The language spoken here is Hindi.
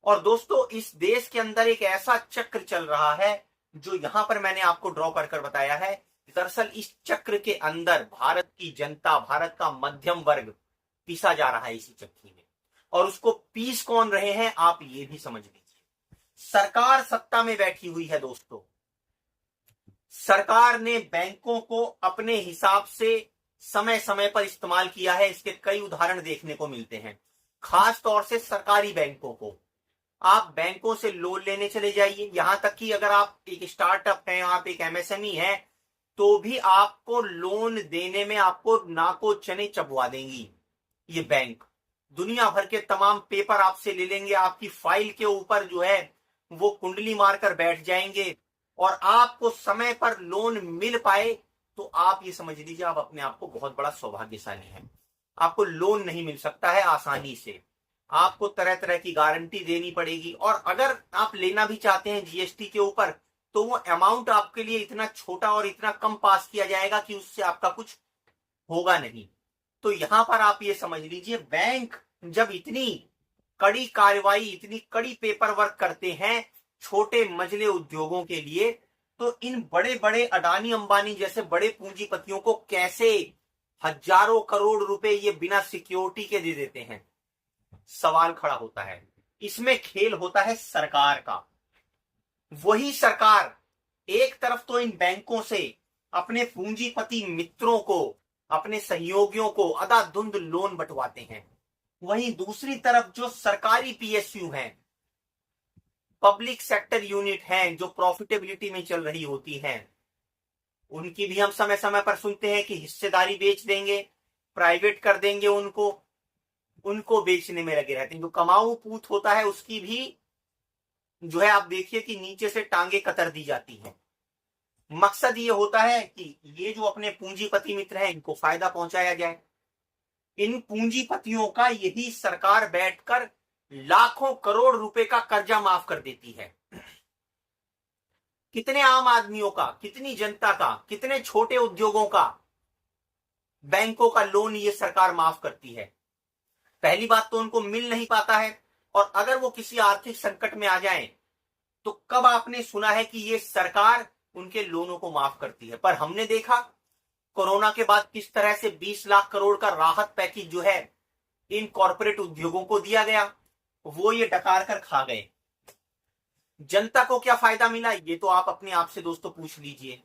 और दोस्तों इस देश के अंदर एक ऐसा चक्र चल रहा है जो यहां पर मैंने आपको ड्रॉ कर कर बताया है। दरअसल इस चक्र के अंदर भारत की जनता, भारत का मध्यम वर्ग पीसा जा रहा है इसी चक्की में। और उसको पीस कौन रहे हैं आप ये भी समझ लीजिए। सरकार सत्ता में बैठी हुई है दोस्तों। सरकार ने बैंकों को अपने हिसाब से समय समय पर इस्तेमाल किया है। इसके कई उदाहरण देखने को मिलते हैं। खास तौर से सरकारी बैंकों को, आप बैंकों से लोन लेने चले जाइए, यहां तक कि अगर आप एक स्टार्टअप हैं, आप एक एमएसएमई हैं, तो भी आपको लोन देने में आपको नाको चने चबवा देंगी ये बैंक। दुनिया भर के तमाम पेपर आपसे ले लेंगे, आपकी फाइल के ऊपर जो है वो कुंडली मारकर बैठ जाएंगे। और आपको समय पर लोन मिल पाए तो आप ये समझ लीजिए आप अपने आप को बहुत बड़ा सौभाग्यशाली हैं। आपको लोन नहीं मिल सकता है आसानी से, आपको तरह तरह की गारंटी देनी पड़ेगी। और अगर आप लेना भी चाहते हैं जीएसटी के ऊपर, तो वो अमाउंट आपके लिए इतना छोटा और इतना कम पास किया जाएगा कि उससे आपका कुछ होगा नहीं। तो यहां पर आप ये समझ लीजिए, बैंक जब इतनी कड़ी कार्रवाई, इतनी कड़ी पेपर वर्क करते हैं छोटे मझले उद्योगों के लिए, तो इन बड़े बड़े अडानी अंबानी जैसे बड़े पूंजीपतियों को कैसे हजारों करोड़ रुपए ये बिना सिक्योरिटी के दे देते हैं, सवाल खड़ा होता है। इसमें खेल होता है सरकार का। वही सरकार एक तरफ तो इन बैंकों से अपने पूंजीपति मित्रों को, अपने सहयोगियों को अंधाधुंध लोन बंटवाते हैं, वहीं दूसरी तरफ जो सरकारी पीएसयू हैं, पब्लिक सेक्टर यूनिट हैं, जो प्रॉफिटेबिलिटी में चल रही होती हैं, उनकी भी हम समय समय पर सुनते हैं कि हिस्सेदारी बेच देंगे, प्राइवेट कर देंगे, उनको बेचने में लगे रहते हैं। जो कमाऊ पूत होता है उसकी भी जो है आप देखिए कि नीचे से टांगे कतर दी जाती हैं। मकसद ये होता है कि ये जो अपने पूंजीपति मित्र हैं इनको फायदा पहुंचाया जाए। इन पूंजीपतियों का यही सरकार बैठकर लाखों करोड़ रुपए का कर्जा माफ कर देती है। कितने आम आदमियों का, कितनी जनता का, कितने छोटे उद्योगों का बैंकों का लोन ये सरकार माफ करती है। पहली बात तो उनको मिल नहीं पाता है, और अगर वो किसी आर्थिक संकट में आ जाएं तो कब आपने सुना है कि ये सरकार उनके लोनों को माफ करती है। पर हमने देखा कोरोना के बाद किस तरह से 20 लाख करोड़ का राहत पैकेज जो है इन कॉर्पोरेट उद्योगों को दिया गया, वो ये डकार कर खा गए। जनता को क्या फायदा मिला ये तो आप अपने आप से दोस्तों पूछ लीजिए।